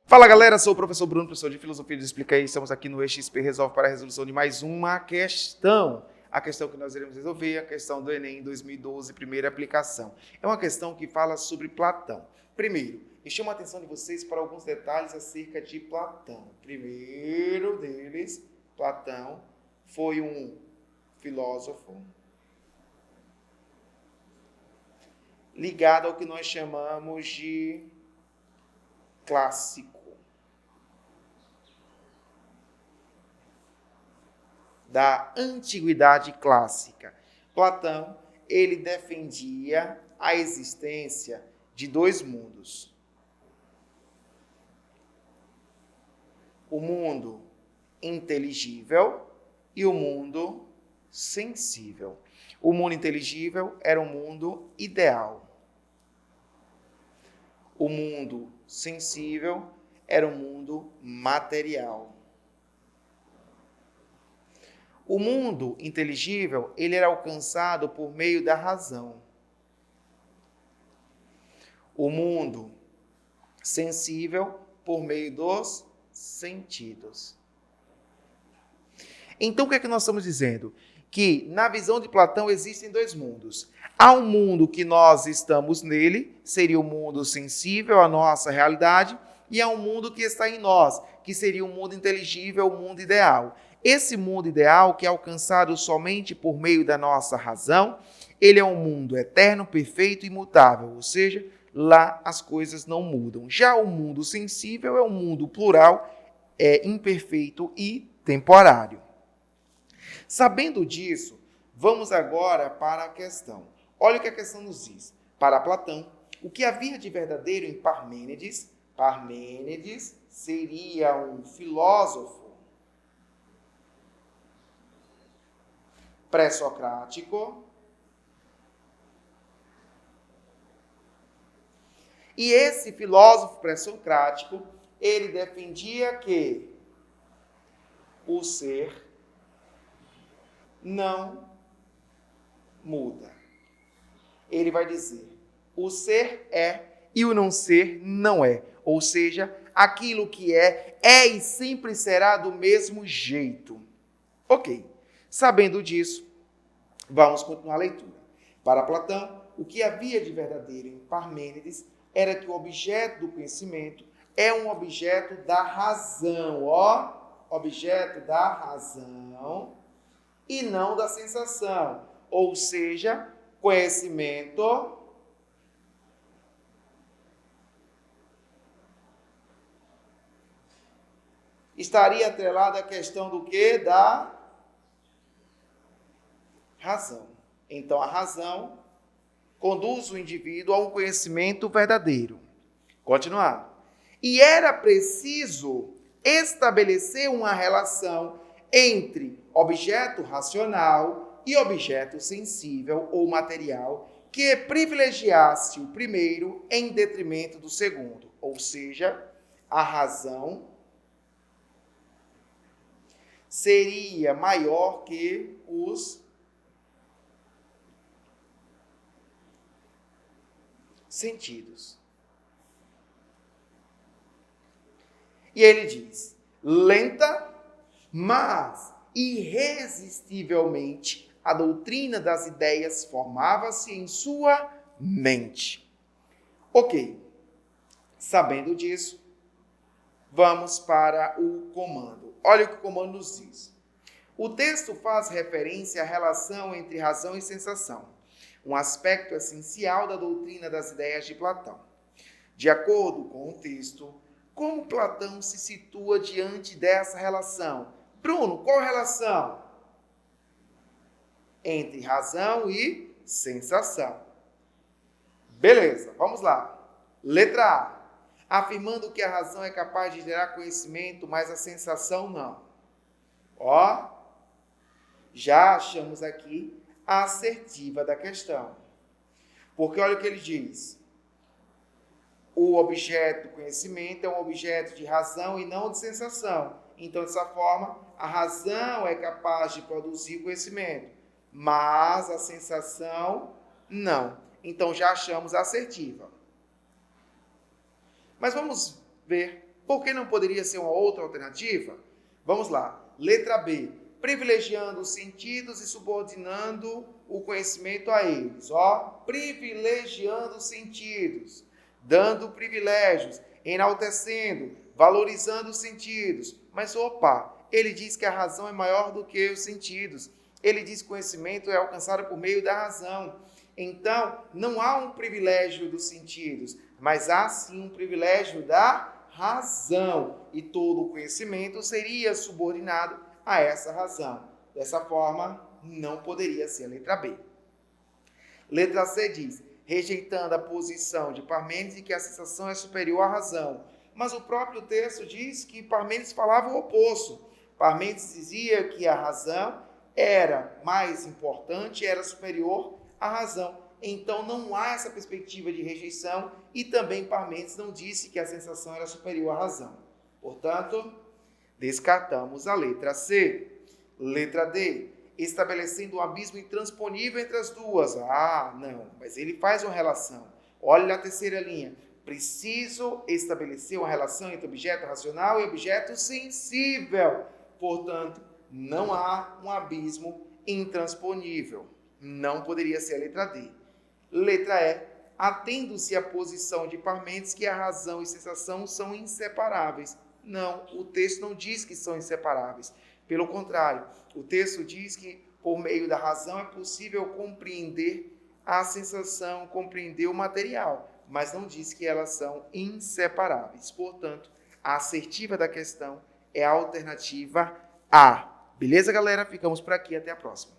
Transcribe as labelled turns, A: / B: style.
A: Fala galera, sou o professor Bruno, professor de Filosofia e Explica aí. Estamos aqui no EXP Resolve para a resolução de mais uma questão. A questão que nós iremos resolver é a questão do Enem 2012, primeira aplicação. É uma questão que fala sobre Platão. Primeiro, eu chamo a atenção de vocês para alguns detalhes acerca de Platão. Primeiro deles, Platão foi um filósofo ligado ao que nós chamamos de clássico. Da antiguidade clássica. Platão, ele defendia a existência de dois mundos. O mundo inteligível e o mundo sensível. O mundo inteligível era o mundo ideal. O mundo sensível era o mundo material. O mundo inteligível, ele era alcançado por meio da razão. O mundo sensível, por meio dos sentidos. Então, o que é que nós estamos dizendo? Que, na visão de Platão, existem dois mundos. Há um mundo que nós estamos nele, seria o mundo sensível, a nossa realidade, e há um mundo que está em nós, que seria o mundo inteligível, o mundo ideal. Esse mundo ideal, que é alcançado somente por meio da nossa razão, ele é um mundo eterno, perfeito e imutável, ou seja, lá as coisas não mudam. Já o mundo sensível é um mundo plural, imperfeito e temporário. Sabendo disso, vamos agora para a questão. Olha o que a questão nos diz. Para Platão, o que havia de verdadeiro em Parmênides? Parmênides seria um filósofo pré-socrático. E esse filósofo pré-socrático, ele defendia que o ser não muda. Ele vai dizer, o ser é e o não ser não é. Ou seja, aquilo que é e sempre será do mesmo jeito. Ok. Sabendo disso, vamos continuar a leitura. Para Platão, o que havia de verdadeiro em Parmênides era que o objeto do conhecimento é um objeto da razão, objeto da razão e não da sensação. Ou seja, conhecimento estaria atrelado à questão do quê? Da razão. Então, a razão conduz o indivíduo a um conhecimento verdadeiro. Continuar. E era preciso estabelecer uma relação entre objeto racional e objeto sensível ou material que privilegiasse o primeiro em detrimento do segundo. Ou seja, a razão seria maior que os sentidos. E ele diz, lenta, mas irresistivelmente a doutrina das ideias formava-se em sua mente. Ok, sabendo disso, vamos para o comando. Olha o que o comando nos diz. O texto faz referência à relação entre razão e sensação, um aspecto essencial da doutrina das ideias de Platão. De acordo com o texto, como Platão se situa diante dessa relação? Bruno, qual relação? Entre razão e sensação. Beleza, vamos lá. Letra A. Afirmando que a razão é capaz de gerar conhecimento, mas a sensação não. Já achamos aqui a assertiva da questão. Porque olha o que ele diz. O objeto do conhecimento é um objeto de razão e não de sensação. Então, dessa forma, a razão é capaz de produzir conhecimento, mas a sensação não. Então já achamos assertiva. Mas vamos ver por que não poderia ser uma outra alternativa? Vamos lá. Letra B. Privilegiando os sentidos e subordinando o conhecimento a eles. Privilegiando os sentidos, dando privilégios, enaltecendo, valorizando os sentidos. Mas ele diz que a razão é maior do que os sentidos. Ele diz que o conhecimento é alcançado por meio da razão. Então, não há um privilégio dos sentidos, mas há sim um privilégio da razão. E todo o conhecimento seria subordinado a essa razão. Dessa forma, não poderia ser a letra B. Letra C diz, rejeitando a posição de Parmênides de que a sensação é superior à razão. Mas o próprio texto diz que Parmênides falava o oposto. Parmênides dizia que a razão era mais importante, era superior à razão. Então não há essa perspectiva de rejeição e também Parmênides não disse que a sensação era superior à razão. Portanto, descartamos a letra C. Letra D. Estabelecendo um abismo intransponível entre as duas. Não, mas ele faz uma relação. Olha a terceira linha. Preciso estabelecer uma relação entre objeto racional e objeto sensível. Portanto, não há um abismo intransponível. Não poderia ser a letra D. Letra E. Atendo-se à posição de Parmênides que a razão e sensação são inseparáveis. Não, o texto não diz que são inseparáveis. Pelo contrário, o texto diz que por meio da razão é possível compreender a sensação, compreender o material, mas não diz que elas são inseparáveis. Portanto, a assertiva da questão é a alternativa A. Beleza, galera? Ficamos por aqui. Até a próxima.